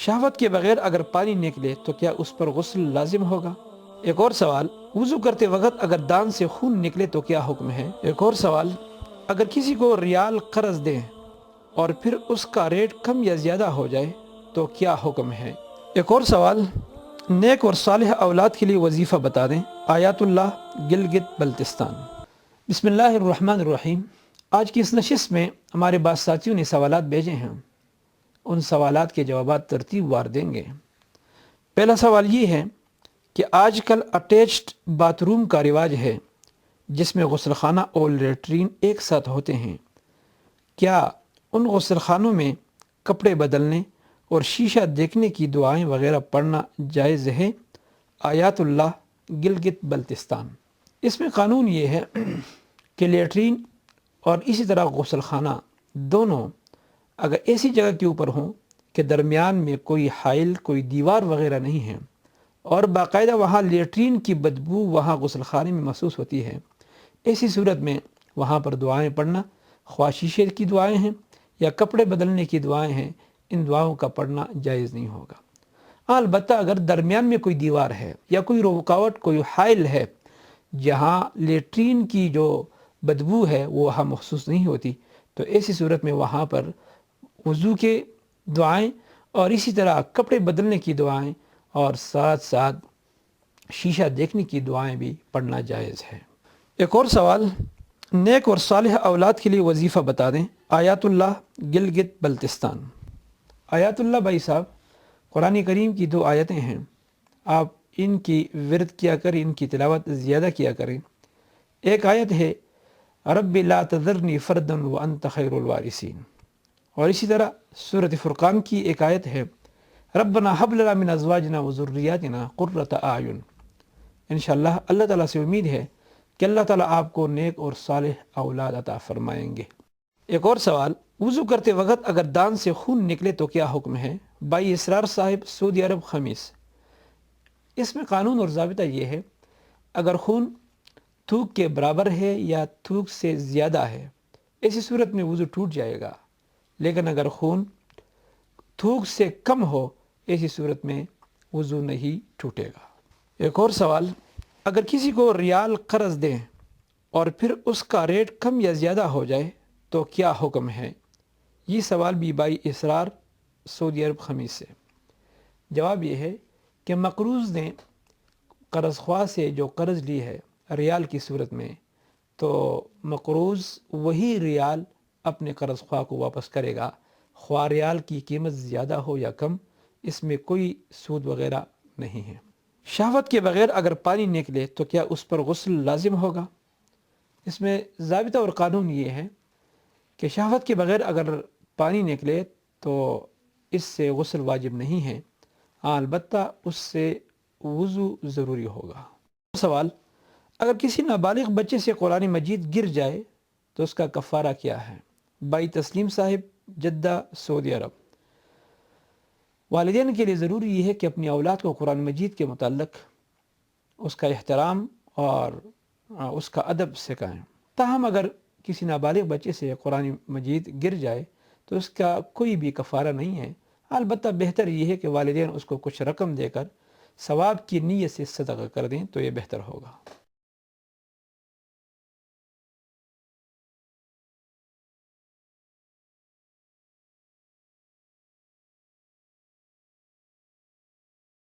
شہوت کے بغیر اگر پانی نکلے تو کیا اس پر غسل لازم ہوگا؟ ایک اور سوال، وضو کرتے وقت اگر دان سے خون نکلے تو کیا حکم ہے؟ ایک اور سوال، اگر کسی کو ریال قرض دیں اور پھر اس کا ریٹ کم یا زیادہ ہو جائے تو کیا حکم ہے؟ ایک اور سوال، نیک اور صالح اولاد کے لیے وظیفہ بتا دیں۔ آیات اللہ، گلگت بلتستان۔ بسم اللہ الرحمن الرحیم۔ آج کی اس نشست میں ہمارے بعض ساتھیوں نے سوالات بھیجے ہیں، ان سوالات کے جوابات ترتیب وار دیں گے۔ پہلا سوال یہ ہے کہ آج کل اٹیچڈ باتھ روم کا رواج ہے جس میں غسل خانہ اور لیٹرین ایک ساتھ ہوتے ہیں، کیا ان غسل خانوں میں کپڑے بدلنے اور شیشہ دیکھنے کی دعائیں وغیرہ پڑھنا جائز ہے؟ آیات اللہ، گلگت بلتستان۔ اس میں قانون یہ ہے کہ لیٹرین اور اسی طرح غسل خانہ دونوں اگر ایسی جگہ کے اوپر ہوں کہ درمیان میں کوئی حائل، کوئی دیوار وغیرہ نہیں ہے اور باقاعدہ وہاں لیٹرین کی بدبو وہاں غسل خانے میں محسوس ہوتی ہے، ایسی صورت میں وہاں پر دعائیں پڑھنا، خواہ شیشے کی دعائیں ہیں یا کپڑے بدلنے کی دعائیں ہیں، ان دعاؤں کا پڑھنا جائز نہیں ہوگا۔ البتہ اگر درمیان میں کوئی دیوار ہے یا کوئی رکاوٹ، کوئی حائل ہے جہاں لیٹرین کی جو بدبو ہے وہ وہاں محسوس نہیں ہوتی، تو ایسی صورت میں وہاں پر وضو کے دعائیں اور اسی طرح کپڑے بدلنے کی دعائیں اور ساتھ ساتھ شیشہ دیکھنے کی دعائیں بھی پڑھنا جائز ہے۔ ایک اور سوال، نیک اور صالح اولاد کے لیے وظیفہ بتا دیں۔ آیات اللہ، گلگت بلتستان۔ آیات اللہ بھائی صاحب، قرآن کریم کی 2 آیتیں ہیں، آپ ان کی ورد کیا کریں، ان کی تلاوت زیادہ کیا کریں۔ ایک آیت ہے رب لا تذرنی فردا وانت خیر الوارثین، اور اسی طرح سورۃ فرقان کی ایک آیت ہے ربنا حب لنا من ازواجنا وذریاتنا قرۃ اعین۔ انشاءاللہ اللہ تعالیٰ سے امید ہے کہ اللہ تعالیٰ آپ کو نیک اور صالح اولاد عطا فرمائیں گے۔ ایک اور سوال، وضو کرتے وقت اگر دان سے خون نکلے تو کیا حکم ہے؟ بھائی اسرار صاحب، سعودی عرب، خمیس۔ اس میں قانون اور ضابطہ یہ ہے، اگر خون تھوک کے برابر ہے یا تھوک سے زیادہ ہے، ایسی صورت میں وضو ٹوٹ جائے گا، لیکن اگر خون تھوک سے کم ہو، ایسی صورت میں وضو نہیں ٹوٹے گا۔ ایک اور سوال، اگر کسی کو ریال قرض دیں اور پھر اس کا ریٹ کم یا زیادہ ہو جائے تو کیا حکم ہے؟ یہ سوال بھی بائی اسرار، سعودی عرب، خمیس سے۔ جواب یہ ہے کہ مقروض نے قرض خواہ سے جو قرض لی ہے ریال کی صورت میں، تو مقروض وہی ریال اپنے قرض خواہ کو واپس کرے گا، خواہ ریال کی قیمت زیادہ ہو یا کم، اس میں کوئی سود وغیرہ نہیں ہے۔ شہوت کے بغیر اگر پانی نکلے تو کیا اس پر غسل لازم ہوگا؟ اس میں ضابطہ اور قانون یہ ہے کہ شہوت کے بغیر اگر پانی نکلے تو اس سے غسل واجب نہیں ہے، البتہ اس سے وضو ضروری ہوگا۔ سوال، اگر کسی نابالغ بچے سے قرآن مجید گر جائے تو اس کا کفارہ کیا ہے؟ بھائی تسلیم صاحب، جدہ، سعودی عرب۔ والدین کے لیے ضروری یہ ہے کہ اپنی اولاد کو قرآن مجید کے متعلق اس کا احترام اور اس کا ادب سکھائیں۔ تاہم اگر کسی نابالغ بچے سے قرآن مجید گر جائے تو اس کا کوئی بھی کفارہ نہیں ہے، البتہ بہتر یہ ہے کہ والدین اس کو کچھ رقم دے کر ثواب کی نیت سے صدقہ کر دیں تو یہ بہتر ہوگا۔